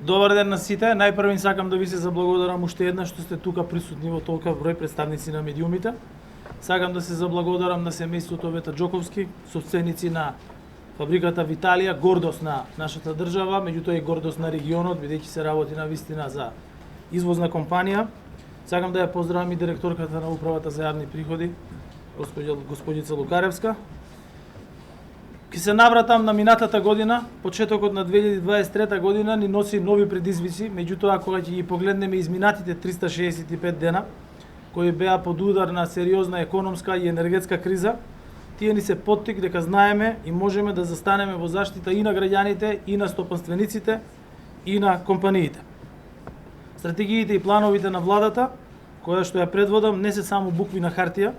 Добар ден на сите. Најпрво сакам да ви се заблагодарам уште еднаш што сте тука присутни во толка број представници на медиумите. Сакам да се заблагодарам на семејството Вета Џоковски, собственици на фабриката Виталија, гордост на нашата држава, меѓутоа и гордост на регионот, бидејќи се работи на вистина за извозна компанија. Сакам да ја поздравам и директорката на управата за јавни приходи, господица Лукаревска. Ке се навратам на минатата година, почетокот на 2023 година ни носи нови предизвици, меѓутоа кога ќе ги погледнеме изминатите 365 дена, кои беа под удар на сериозна економска и енергетска криза, тие ни се поттик дека знаеме и можеме да застанеме во заштита и на граѓаните, и на стопанствениците, и на компаниите. Стратегиите и плановите на владата, која што ја предводам, не се само букви на хартија.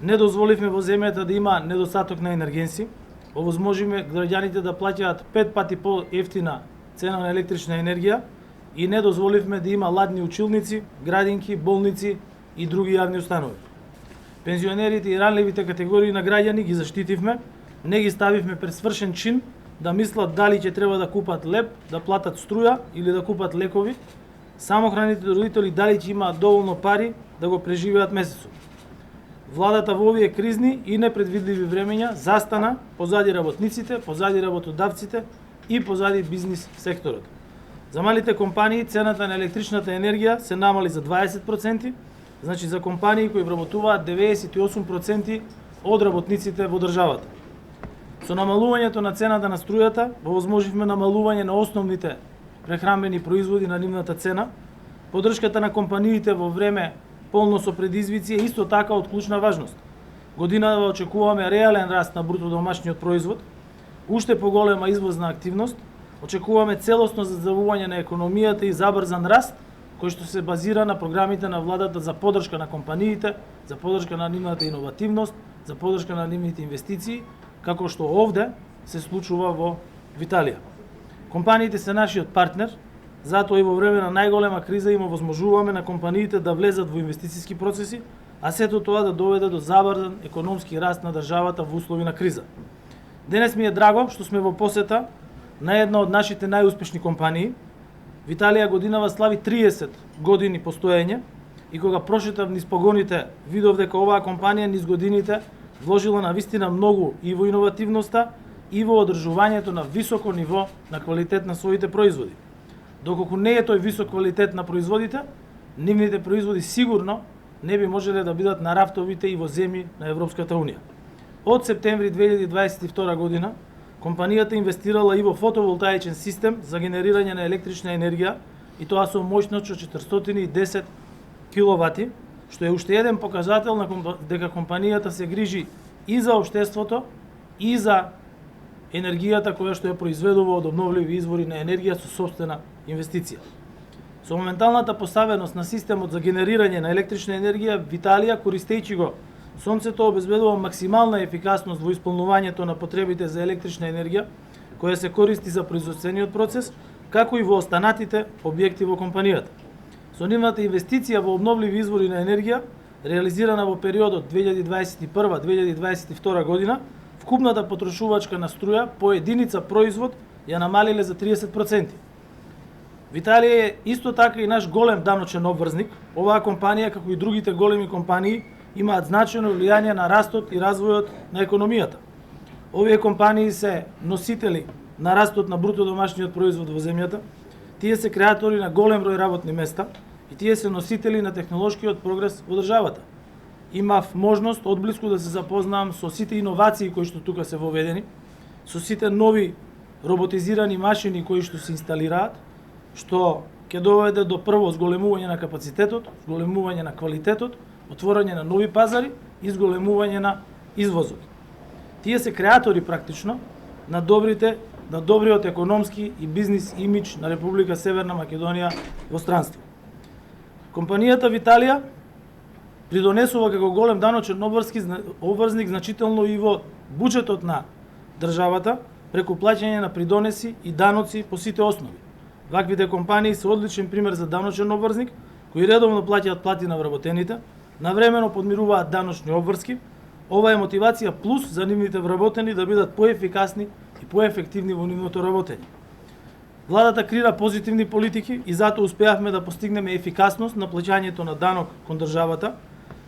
Не дозволивме во земјата да има недостаток на енергенси, овозможиме граѓаните да плаќаат 5 пати по-ефтина цена на електрична енергија и не дозволивме да има ладни училници, градинки, болници и други јавни установи. Пензионерите и ранливите категории на граѓани ги заштитивме, не ги ставивме пред свршен чин да мислат дали ќе треба да купат леп, да платат струја или да купат лекови, самохраните родители дали ќе имаат доволно пари да го преживеат месецот. Владата во овие кризни и непредвидливи времења застана позади работниците, позади работодавците и позади бизнис секторот. За малите компании цената на електричната енергија се намали за 20%, значи за компании кои вработуваат 98% од работниците во државата. Со намалувањето на цената на струјата, возможивме намалување на основните прехранбени производи на нивната цена. Поддршката на компаниите во време полно со предизвици е исто така од клучна важност. Годинава очекуваме реален раст на бруто домашниот производ, уште поголема извозна активност, очекуваме целосно заздравување на економијата и забрзан раст, кој што се базира на програмите на владата за поддршка на компаниите, за поддршка на нивната иновативност, за поддршка на нивните инвестиции, како што овде се случува во Виталија. Компаниите се нашиот партнер, затоа и во време на најголема криза им овозможуваме на компаниите да влезат во инвестициски процеси, а сето тоа да доведе до забрзан економски раст на државата во услови на криза. Денес ми е драго што сме во посета на една од нашите најуспешни компании. Виталија годинава слави 30 години постоење и кога прошетав низ погоните, видов дека оваа компанија низ годините вложила на вистина многу и во иновативноста и во одржувањето на високо ниво на квалитет на своите производи. Доколку не е тој висок квалитет на производите, нивните производи сигурно не би можеле да бидат на рафтовите и во земји на Европската Унија. Од септември 2022 година, компанијата инвестирала и во фотоволтаичен систем за генерирање на електрична енергија, и тоа со моќност од 410 киловати, што е уште еден покажател на дека компанијата се грижи и за општеството, и за енергијата која што ја произведува од обновливи извори на енергија со сопствена инвестиција. Со моменталната поставеност на системот за генерирање на електрична енергија, Виталија, користејќи го сонцето, обезбедува максимална ефикасност во исполнувањето на потребите за електрична енергија, која се користи за производствениот процес, како и во останатите објекти во компанијата. Со нивната инвестиција во обновливи извори на енергија, реализирана во периодот 2021-2022 година, вкупната потрошувачка на струја по единица производ ја намалиле за 30%. Виталија е исто така и наш голем даночен обврзник. Оваа компанија, како и другите големи компании, имаат значајно влијание на растот и развојот на економијата. Овие компании се носители на растот на бруто домашниот производ во земјата, тие се креатори на голем број работни места и тие се носители на технолошкиот прогрес во државата. Имав можност одблиску да се запознам со сите иновации кои што тука се воведени, со сите нови роботизирани машини кои што се инсталираат, што ќе доведе до прво зголемување на капацитетот, зголемување на квалитетот, отворање на нови пазари и зголемување на извозот. Тие се креатори практично на добриот економски и бизнис имидж на Република Северна Македонија во странство. Компанијата Виталија придонесува како голем даночен обврзник значително и во буџетот на државата преку плаќање на придонеси и даноци по сите основи. Ваквите компании се одличен пример за даночен обврзник, кои редовно плаќаат плати на вработените, навремено подмируваат даночни обврски. Ова е мотивација плюс за нивните вработени да бидат поефикасни и поефективни во нивното работење. Владата креира позитивни политики и затоа успеавме да постигнеме ефикасност на плаќањето на данок кон државата.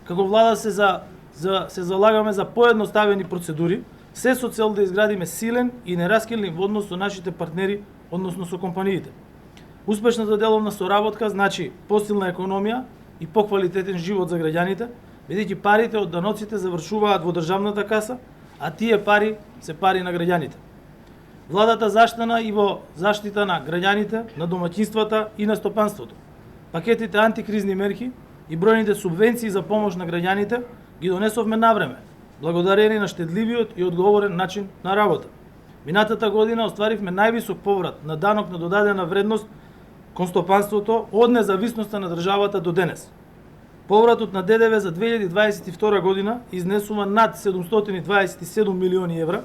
Како влада се залагаме за поедноставени процедури, се со цел да изградиме силен и нераскинлив однос со нашите партнери, односно со компаниите. Успешната деловна соработка значи посилна економија и поквалитетен живот за граѓаните, бидејќи парите од даноците завршуваат во државната каса, а тие пари се пари на граѓаните. Владата заштана и во заштита на граѓаните, на домаќинствата и на стопанството. Пакетите антикризни мерки и бројните субвенции за помош на граѓаните ги донесовме навреме, благодарение на штедливиот и одговорен начин на работа. Минатата година остваривме највисок поврат на данок на додадена вредност кон стопанството од независноста на државата до денес. Повратот на ДДВ за 2022 година изнесува над 727 милиони евра,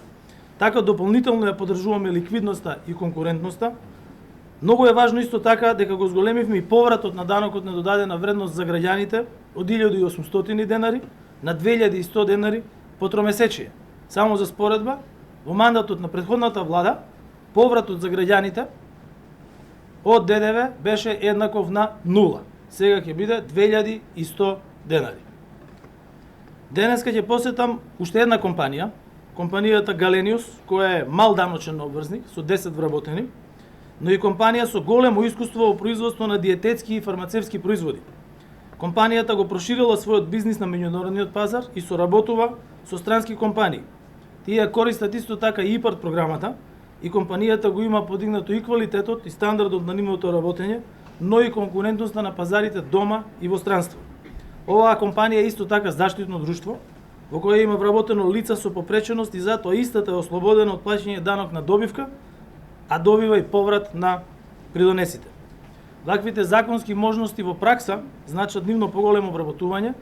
така дополнително ја поддржуваме ликвидноста и конкурентноста. Многу е важно исто така дека го зголемивме и повратот на данокот на додадена вредност за граѓаните од 1800 денари на 2100 денари по тромесечие. Само за споредба, во мандатот на претходната влада, повратот за граѓаните од ДДВ беше еднаков на 0. Сега ќе биде 2100 денари. Денеска ќе посетам уште една компанија, компанијата Галениус, која е мал даночен обврзник со 10 вработени, но и компанија со големо искуство во производство на диететски и фармацевски производи. Компанијата го проширила својот бизнис на меѓународниот пазар и соработува со странски компании. Тие користат исто така и ИПАРД програмата и компанијата го има подигнато и квалитетот и стандардот на нивното работење, но и конкурентноста на пазарите дома и во странство. Оваа компанија е исто така заштитно друштво, во кое има вработено лица со попреченост и затоа истата е ослободена од плаќање данок на добивка, а добива и поврат на придонесите. Ваквите законски можности во пракса значат нивно поголемо вработување,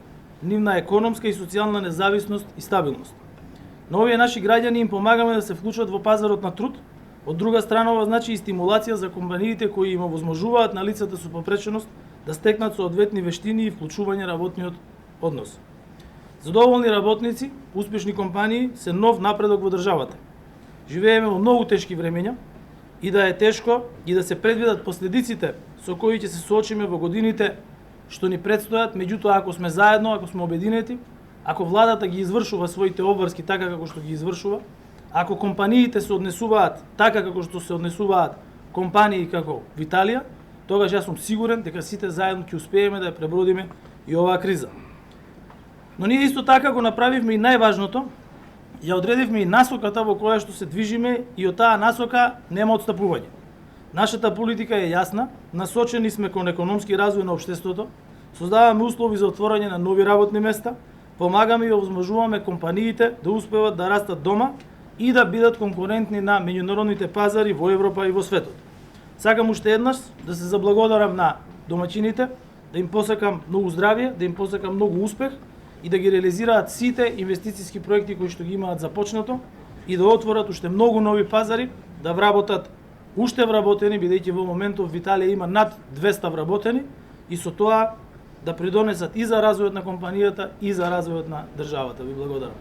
нивна економска и социјална независност и стабилност. На овие наши граѓани им помагаме да се вклучат во пазарот на труд. Од друга страна, ова значи и стимулација за компаниите кои им овозможуваат на лицата со попреченост да стекнат соодветни вештини и вклучување работниот однос. Задоволни работници, успешни компании се нов напредок во државата. Живееме во многу тешки времења и да е тешко и да се предвидат последиците со кои ќе се соочиме во годините што ни предстојат, меѓутоа ако сме заедно, ако сме обединети, ако владата ги извршува своите обврски така како што ги извршува, ако компаниите се однесуваат така како што се однесуваат компании како Виталија, тогаш јас сум сигурен дека сите заедно ќе успееме да ја пребродиме и оваа криза. Но ние исто така го направивме и најважното, ја одредивме и насоката во која што се движиме и од таа насока нема отстапување. Нашата политика е јасна, насочени сме кон економски развој на општеството, создаваме услови за отворање на нови работни места, помагаме и овозможуваме компаниите да успеват да растат дома и да бидат конкурентни на меѓународните пазари во Европа и во светот. Сакам уште еднаш да се заблагодарам на домаќините, да им посакам многу здравје, да им посакам многу успех и да ги реализираат сите инвестициски проекти кои што ги имаат започнато и да отворат уште многу нови пазари, да вработат уште вработени, бидејќи во моментов Виталија има над 200 вработени и со тоа да придонесат и за развојот на компанијата и за развојот на државата. Ви благодарам.